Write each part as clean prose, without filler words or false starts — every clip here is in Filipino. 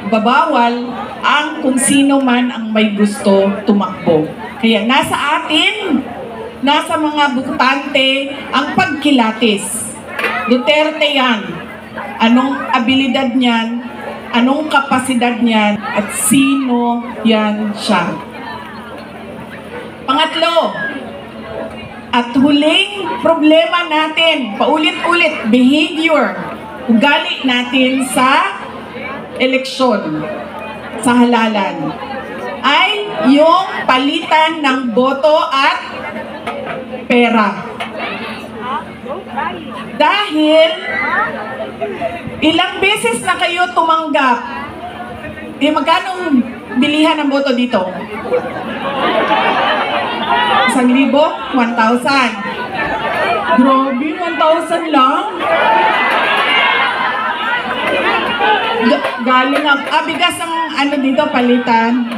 bawal ang kung sino man ang may gusto tumakbo. Kaya nasa atin, nasa mga butante ang pagkilatis. Duterte yan. Anong abilidad niyan? Anong kapasidad niyan? At sino yan siya? Pangatlo, at huling problema natin, paulit-ulit, behavior, ugali natin sa eleksyon, sa halalan, ay yung palitan ng boto at pera. Dahil ilang beses na kayo tumanggap, magkano bilihan ng boto dito? 1,000? 1,000? Grabe, 1,000 lang? Galing ang, bigas ang ano dito, palitan.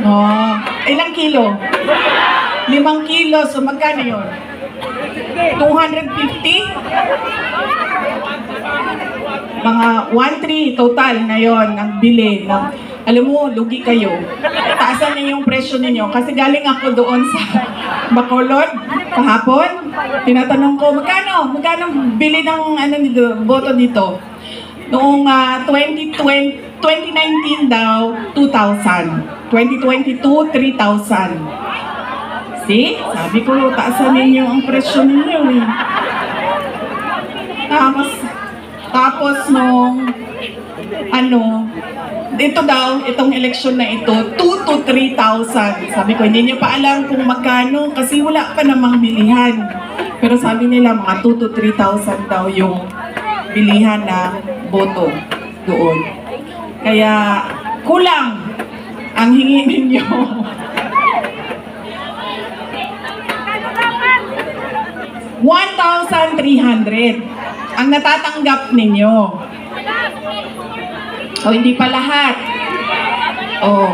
Oh, ilang kilo? 5 kilo, so magkano yun? 250? Mga 1,300 total na yon ang bili. Alam mo, lugi kayo. Taasan niyo yung presyo ninyo. Kasi galing ako doon sa Bacolod kahapon. Tinatanong ko, magkano bili ng boto dito? Noong 2019 daw, 2,000. 2022, 3,000. See? Sabi ko, taasan ninyo ang presyo ninyo eh. Tapos nung ito daw, itong eleksyon na ito, 2,000 to 3,000. Sabi ko, hindi niyo pa alam kung magkano kasi wala pa namang bilihan. Pero sabi nila, mga 2,000 to 3,000 daw yung bilihan na boto doon. Kaya, kulang ang hingi ninyo. 1,300 ang natatanggap ninyo. O, hindi pa lahat. O.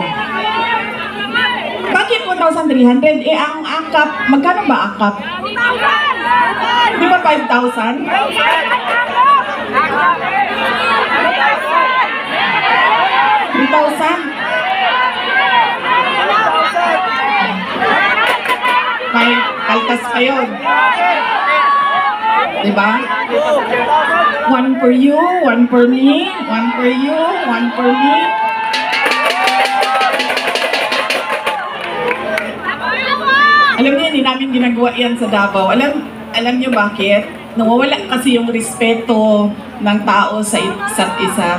Bakit 1,300? Ang akap, magkano ba akap? 5,000. Di ba 5,000? 3,000? May kaltas pa yun. Diba? 1 for you, 1 for me, 1 for you, 1 for me. Alam niyo, hindi namin ginagawa yan sa Davao. Alam niyo bakit? Nawawala kasi yung respeto ng tao sa isa't isa.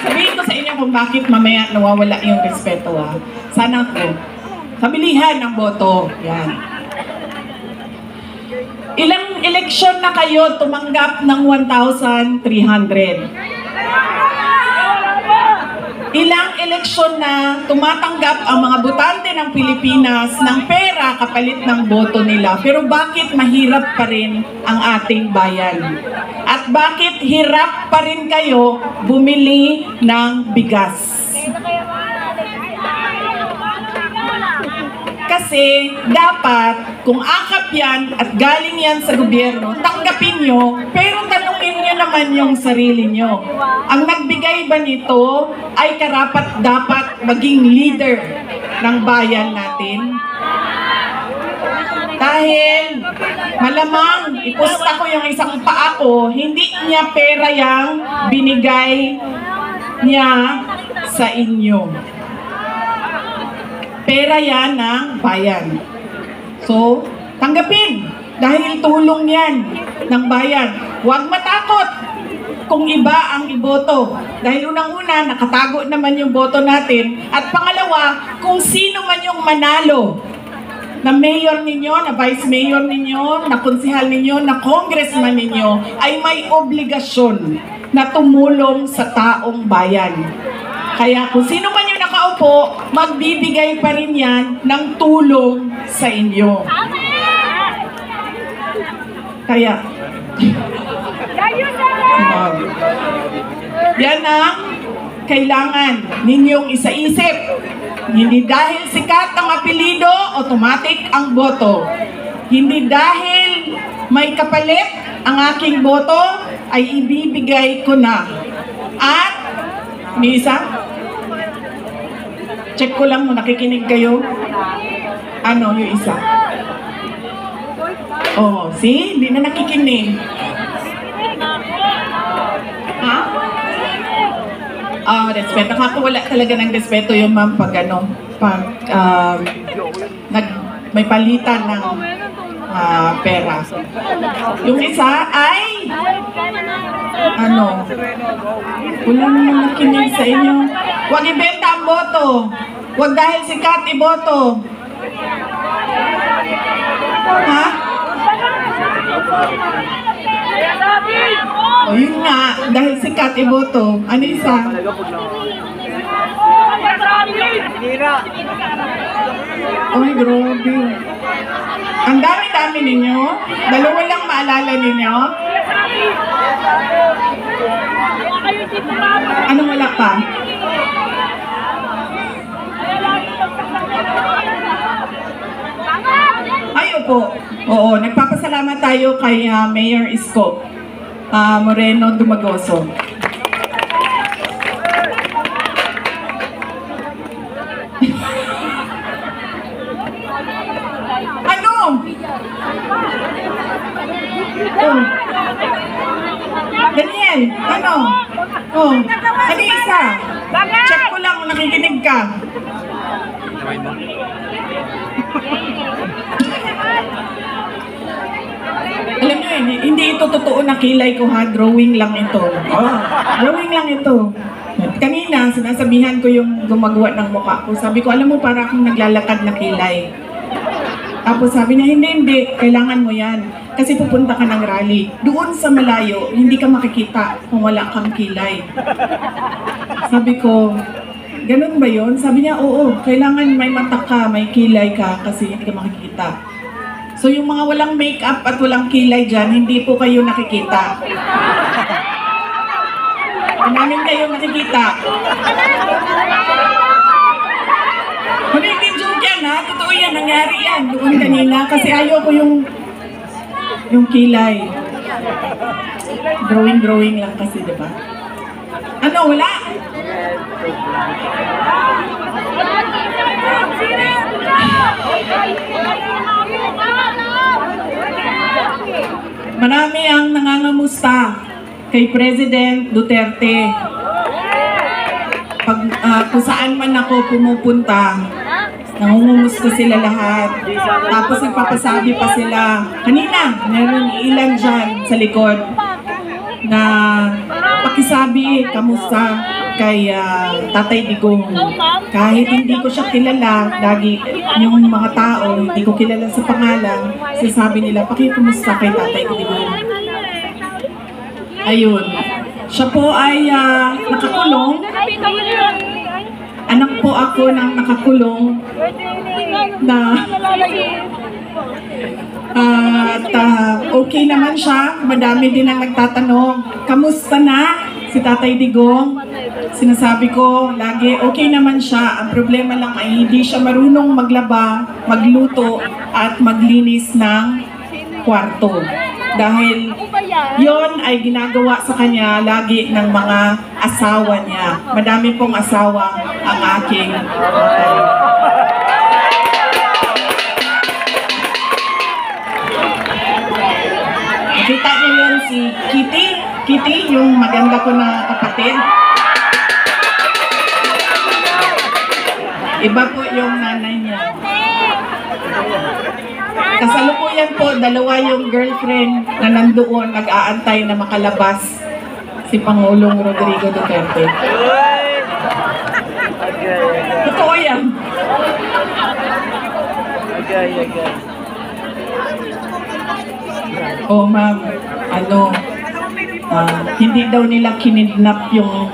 Sabihin ko sa inyo kung bakit mamaya nawawala yung respeto. Sana po. Sa bilihan ng boto. Yan. Ilang eleksyon na kayo tumanggap ng 1,300? Ilang eleksyon na tumatanggap ang mga botante ng Pilipinas ng pera kapalit ng boto nila? Pero bakit mahirap pa rin ang ating bayan? At bakit hirap pa rin kayo bumili ng bigas? Kasi dapat, kung akap yan at galing yan sa gobyerno, tanggapin nyo, pero tanungin nyo naman yung sarili nyo. Ang nagbigay ba nito ay karapat-dapat maging leader ng bayan natin? Dahil malamang ipusta ko yung isang paa ko, hindi niya pera yang binigay niya sa inyo. Pera yan ng bayan. So, tanggapin. Dahil tulong yan ng bayan. Huwag matakot kung iba ang iboto. Dahil unang-una, nakatago naman yung boto natin. At pangalawa, kung sino man yung manalo na mayor ninyo, na vice mayor ninyo, na konsehal ninyo, na congressman ninyo, ay may obligasyon na tumulong sa taong bayan. Kaya kung sino man yung nakaupo, magbibigay pa rin yan ng tulong sa inyo. Kaya, yan ang kailangan ninyong isaisip. Hindi dahil sikat ang apelido, automatic ang boto. Hindi dahil may kapalit ang aking boto, ay ibibigay ko na. At, may isa? Check ko lang, nakikinig kayo. Ano yung isa? Oh, see? Hindi na nakikinig. Ha? Respeto. Nakakawala talaga ng respeto yung ma'am pag may palitan ng pera. Yung isa ay wala naman nakinig sa inyo. Huwag ibenta ang boto. Huwag dahil sikat iboto. Ha? O yun nga, dahil sikat iboto. Ano isa? Ay, grabe. Ang dami-dami ninyo. Dalawa lang maalala ninyo. Anong wala pa? Ay, opo. Oo, nagpapasalamat tayo kay Mayor Isko Moreno Dumagoso. Ano? Oh. Daniel, ano? Oh, ano isa? Check ko lang kung nakikinig ka. Alam nyo hindi ito totoo na kilay ko ha, drawing lang ito. Drawing lang ito. Kanina, sinasabihan ko yung gumagawa ng mukha ko. Sabi ko, alam mo, para akong naglalakad na kilay. Tapos sabi niya, hindi, kailangan mo yan. Kasi pupunta ka ng rally. Doon sa malayo, hindi ka makikita kung wala kang kilay. Sabi ko, ganun ba yun? Sabi niya, oo, kailangan may mata ka, may kilay ka, kasi hindi ka makikita. So yung mga walang makeup at walang kilay dyan, hindi po kayo nakikita. Namin kayo nakikita. Hindi joke yan ha, totoo yan, nangyari yan doon kanina. Kasi ayaw ko yung kilay. Drawing lang kasi, diba? Ano, wala? Marami ang nangangamusta kay President Duterte. Kung saan man ako pumupunta, nangungumusta sila lahat. Tapos nagpapasabi pa sila. Kanina, meron ilan dyan sa likod na pakisabi, kamusta kay Tatay Digong. Kahit hindi ko siya kilala, lagi yung mga tao, hindi ko kilala sa pangalan, sinasabi nila, pakikumusta kay Tatay Digong. Ayun. Siya po ay nakakulong. Anak po ako ng nakakulong na okay naman siya. Madami din ang nagtatanong, kamusta na si Tatay Digong? Sinasabi ko lagi, okay naman siya. Ang problema lang ay hindi siya marunong maglaba, magluto, at maglinis ng kwarto. Dahil yon ay ginagawa sa kanya lagi ng mga asawa niya. Madami pong asawa ang aking tatay. Nakita niyo yun si Kitty? Kitty, yung maganda ko na kapatid. Iba po yung nanay niya. Kasalukuyan po, dalawa yung girlfriend na nandoon, nag-aantay na makalabas si Pangulong Rodrigo Duterte. Totoo yan. Oh, ma'am, hindi daw nila kinidnap yung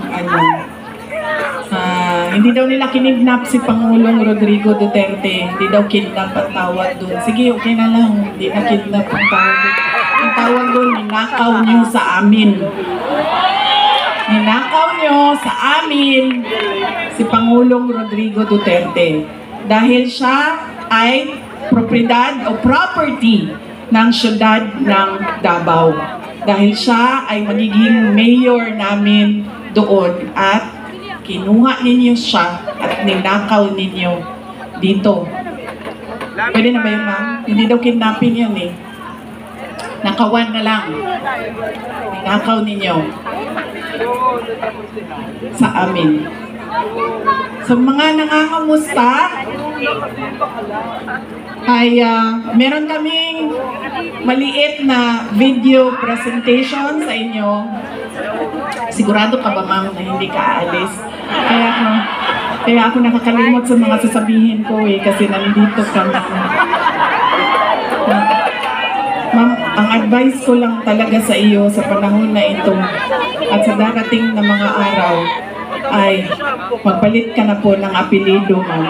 hindi daw nila kinidnap si Pangulong Rodrigo Duterte. Hindi daw kidnap ang tawag doon. Sige, okay na lang. Hindi na kidnap ang tawag doon. Ang tawag doon, ninakaw niyo sa amin. Ninakaw niyo sa amin si Pangulong Rodrigo Duterte. Dahil siya ay propriedad o property ng syudad ng Davao. Dahil siya ay magiging mayor namin doon at kinuha ninyo siya at ninakaw ninyo dito. Pwede na ba yun, ma'am? Hindi daw kidnapping yun eh. Nakawan na lang. Ninakaw ninyo sa amin. Sa mga nangangamusta, ay meron kaming maliit na video presentation sa inyo. Sigurado ka ba, ma'am, na hindi ka aalis? Kaya ako nakakalimot sa mga sasabihin ko eh, kasi nandito kami. Ma'am, ang advice ko lang talaga sa iyo sa panahon na ito at sa darating na mga araw ay magpalit ka na po ng apelido, ma'am.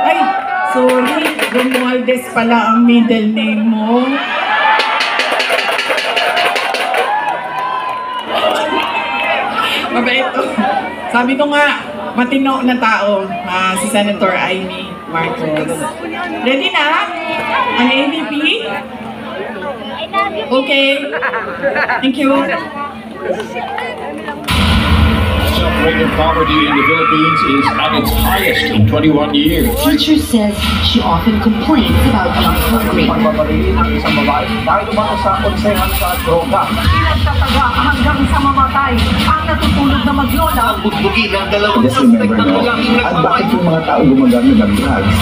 Ay, sorry, Romualdez pala ang middle name mo. Mabait to. Sabi ko nga, matino na tao, si Senator Amy Marcos. Ready na? Ang AVP? Okay. Thank you. Rate of poverty in the Philippines is at its highest in 21 years. Teacher says she often complains about being hungry. Pagbabarilin ang isang babae dahil umano sa konsehan sa droga. Pinagtataga hanggang sa mamatay ang natutulog na maglola. Ang butbukin ng dalawang Just suspect remember, ng no? lalaking At bakit nagpapay. yung mga tao gumagamit ng drugs?